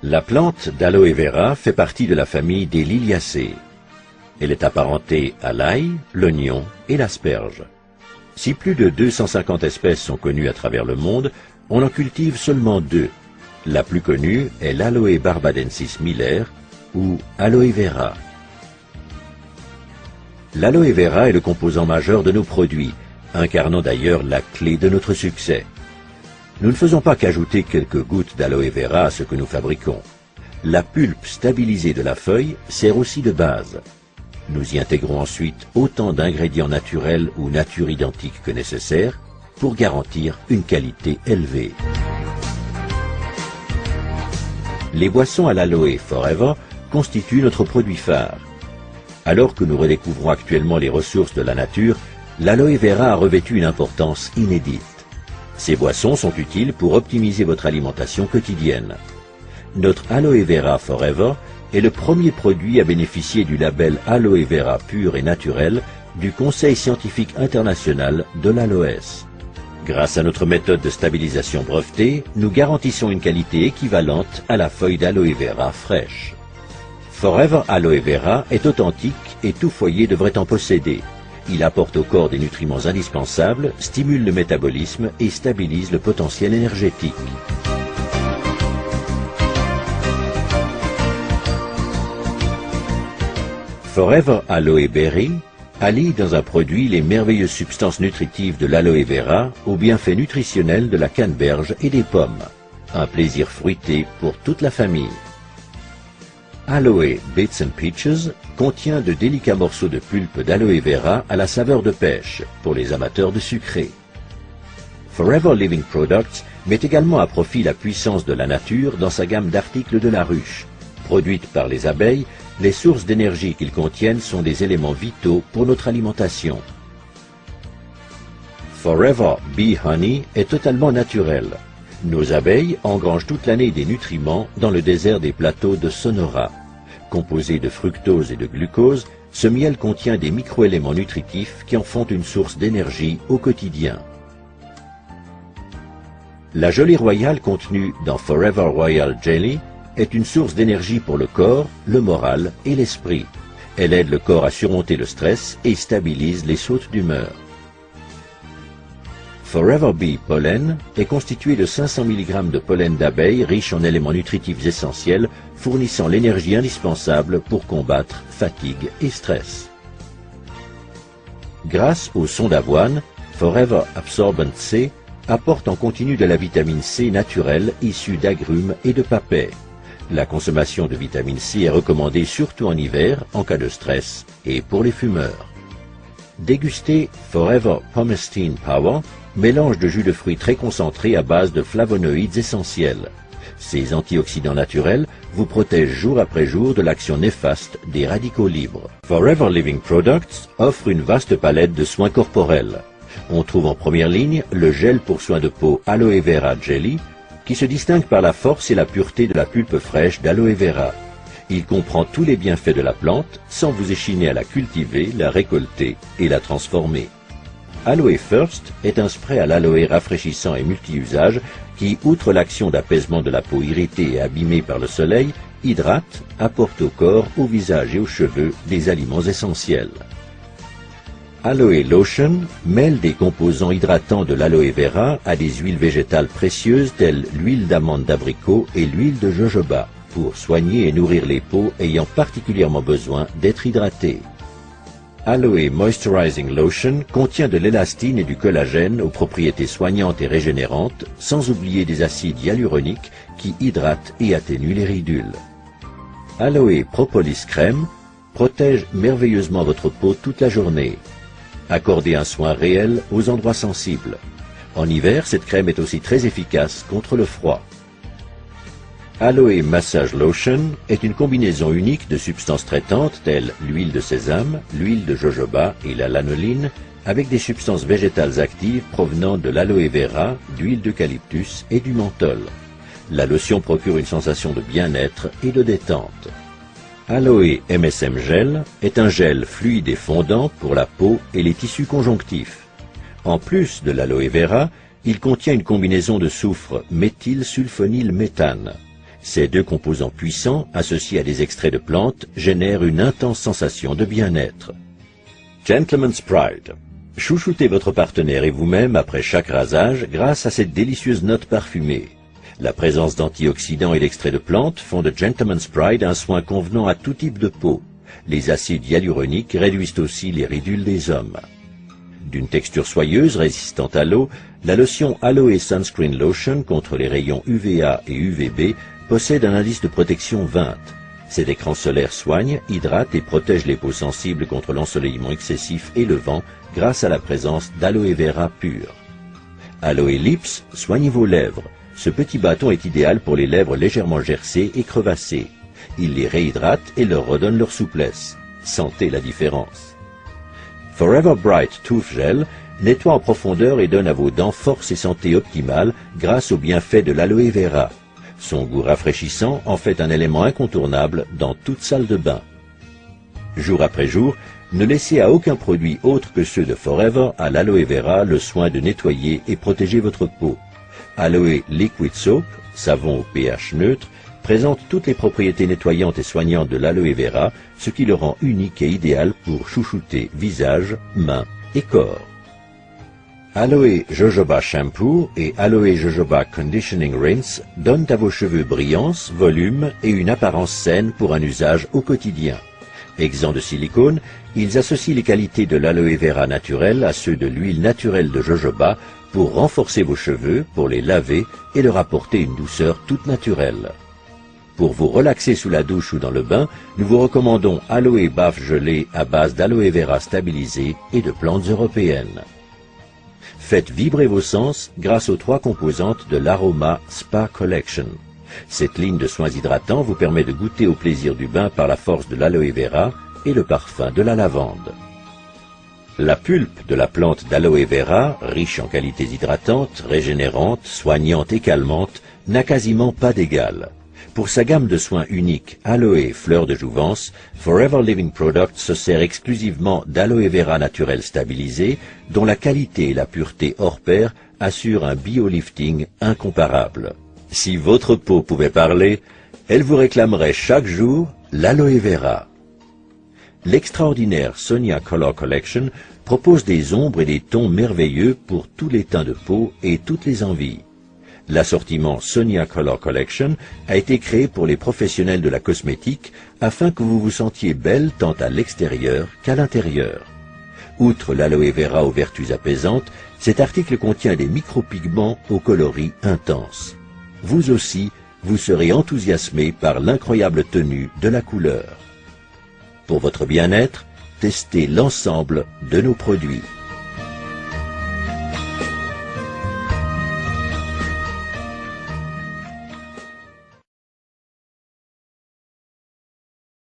La plante d'aloe vera fait partie de la famille des Liliacées. Elle est apparentée à l'ail, l'oignon et l'asperge. Si plus de 250 espèces sont connues à travers le monde, on en cultive seulement 2. La plus connue est l'Aloe barbadensis Miller ou aloe vera. L'aloe vera est le composant majeur de nos produits, incarnant d'ailleurs la clé de notre succès. Nous ne faisons pas qu'ajouter quelques gouttes d'aloe vera à ce que nous fabriquons. La pulpe stabilisée de la feuille sert aussi de base. Nous y intégrons ensuite autant d'ingrédients naturels ou nature identiques que nécessaire pour garantir une qualité élevée. Les boissons à l'aloe Forever constituent notre produit phare. Alors que nous redécouvrons actuellement les ressources de la nature, l'aloe vera a revêtu une importance inédite. Ces boissons sont utiles pour optimiser votre alimentation quotidienne. Notre aloe vera Forever est le premier produit à bénéficier du label Aloe Vera pur et naturel du Conseil scientifique international de l'aloès. Grâce à notre méthode de stabilisation brevetée, nous garantissons une qualité équivalente à la feuille d'aloe vera fraîche. Forever Aloe Vera est authentique et tout foyer devrait en posséder. Il apporte au corps des nutriments indispensables, stimule le métabolisme et stabilise le potentiel énergétique. Forever Aloe Berry allie dans un produit les merveilleuses substances nutritives de l'aloe vera aux bienfaits nutritionnels de la canneberge et des pommes. Un plaisir fruité pour toute la famille. Aloe Bits and Peaches contient de délicats morceaux de pulpe d'aloe vera à la saveur de pêche pour les amateurs de sucré. Forever Living Products met également à profit la puissance de la nature dans sa gamme d'articles de la ruche. Produites par les abeilles, les sources d'énergie qu'ils contiennent sont des éléments vitaux pour notre alimentation. Forever Bee Honey est totalement naturel. Nos abeilles engrangent toute l'année des nutriments dans le désert des plateaux de Sonora. Composé de fructose et de glucose, ce miel contient des microéléments nutritifs qui en font une source d'énergie au quotidien. La gelée royale contenue dans Forever Royal Jelly est une source d'énergie pour le corps, le moral et l'esprit. Elle aide le corps à surmonter le stress et stabilise les sautes d'humeur. Forever Bee Pollen est constitué de 500 mg de pollen d'abeilles riche en éléments nutritifs essentiels, fournissant l'énergie indispensable pour combattre fatigue et stress. Grâce au son d'avoine, Forever Absorbent C apporte en continu de la vitamine C naturelle issue d'agrumes et de papaies. La consommation de vitamine C est recommandée surtout en hiver, en cas de stress, et pour les fumeurs. Dégustez Forever Pomestine Power, mélange de jus de fruits très concentré à base de flavonoïdes essentiels. Ces antioxydants naturels vous protègent jour après jour de l'action néfaste des radicaux libres. Forever Living Products offre une vaste palette de soins corporels. On trouve en première ligne le gel pour soins de peau Aloe Vera Jelly, qui se distingue par la force et la pureté de la pulpe fraîche d'aloe vera. Il comprend tous les bienfaits de la plante sans vous échiner à la cultiver, la récolter et la transformer. Aloe First est un spray à l'aloe rafraîchissant et multi-usage qui, outre l'action d'apaisement de la peau irritée et abîmée par le soleil, hydrate, apporte au corps, au visage et aux cheveux des aliments essentiels. Aloe Lotion mêle des composants hydratants de l'aloe vera à des huiles végétales précieuses telles l'huile d'amande d'abricot et l'huile de jojoba pour soigner et nourrir les peaux ayant particulièrement besoin d'être hydratées. Aloe Moisturizing Lotion contient de l'élastine et du collagène aux propriétés soignantes et régénérantes, sans oublier des acides hyaluroniques qui hydratent et atténuent les ridules. Aloe Propolis Crème protège merveilleusement votre peau toute la journée. Accordez un soin réel aux endroits sensibles. En hiver, cette crème est aussi très efficace contre le froid. Aloe Massage Lotion est une combinaison unique de substances traitantes telles l'huile de sésame, l'huile de jojoba et la lanoline, avec des substances végétales actives provenant de l'aloe vera, d'huile d'eucalyptus et du menthol. La lotion procure une sensation de bien-être et de détente. Aloe MSM Gel est un gel fluide et fondant pour la peau et les tissus conjonctifs. En plus de l'aloe vera, il contient une combinaison de soufre méthylsulfonylméthane. Ces deux composants puissants, associés à des extraits de plantes, génèrent une intense sensation de bien-être. Gentleman's Pride. Chouchoutez votre partenaire et vous-même après chaque rasage grâce à cette délicieuse note parfumée. La présence d'antioxydants et d'extraits de plantes font de Gentleman's Pride un soin convenant à tout type de peau. Les acides hyaluroniques réduisent aussi les ridules des hommes. D'une texture soyeuse résistante à l'eau, la lotion Aloe Sunscreen Lotion contre les rayons UVA et UVB possède un indice de protection 20. Cet écran solaire soigne, hydrate et protège les peaux sensibles contre l'ensoleillement excessif et le vent grâce à la présence d'aloe vera pur. Aloe Lips soigne vos lèvres. Ce petit bâton est idéal pour les lèvres légèrement gercées et crevassées. Il les réhydrate et leur redonne leur souplesse. Sentez la différence. Forever Bright Tooth Gel nettoie en profondeur et donne à vos dents force et santé optimale grâce aux bienfaits de l'aloe vera. Son goût rafraîchissant en fait un élément incontournable dans toute salle de bain. Jour après jour, ne laissez à aucun produit autre que ceux de Forever à l'aloe vera le soin de nettoyer et protéger votre peau. Aloe Liquid Soap, savon au pH neutre, présente toutes les propriétés nettoyantes et soignantes de l'aloe vera, ce qui le rend unique et idéal pour chouchouter visage, mains et corps. Aloe Jojoba Shampoo et Aloe Jojoba Conditioning Rinse donnent à vos cheveux brillance, volume et une apparence saine pour un usage au quotidien. Exempts de silicone, ils associent les qualités de l'aloe vera naturel à ceux de l'huile naturelle de jojoba pour renforcer vos cheveux, pour les laver et leur apporter une douceur toute naturelle. Pour vous relaxer sous la douche ou dans le bain, nous vous recommandons Aloe Baffe gelée à base d'aloe vera stabilisée et de plantes européennes. Faites vibrer vos sens grâce aux 3 composantes de l'Aroma Spa Collection. Cette ligne de soins hydratants vous permet de goûter au plaisir du bain par la force de l'aloe vera et le parfum de la lavande. La pulpe de la plante d'aloe vera, riche en qualités hydratantes, régénérantes, soignantes et calmantes, n'a quasiment pas d'égal. Pour sa gamme de soins uniques Aloe Fleur de Jouvence, Forever Living Products se sert exclusivement d'aloe vera naturel stabilisé, dont la qualité et la pureté hors pair assurent un biolifting incomparable. Si votre peau pouvait parler, elle vous réclamerait chaque jour l'aloe vera. L'extraordinaire Sonia Color Collection propose des ombres et des tons merveilleux pour tous les teints de peau et toutes les envies. L'assortiment Sonia Color Collection a été créé pour les professionnels de la cosmétique afin que vous vous sentiez belle tant à l'extérieur qu'à l'intérieur. Outre l'aloe vera aux vertus apaisantes, cet article contient des micropigments aux coloris intenses. Vous aussi, vous serez enthousiasmé par l'incroyable tenue de la couleur. Pour votre bien-être, testez l'ensemble de nos produits.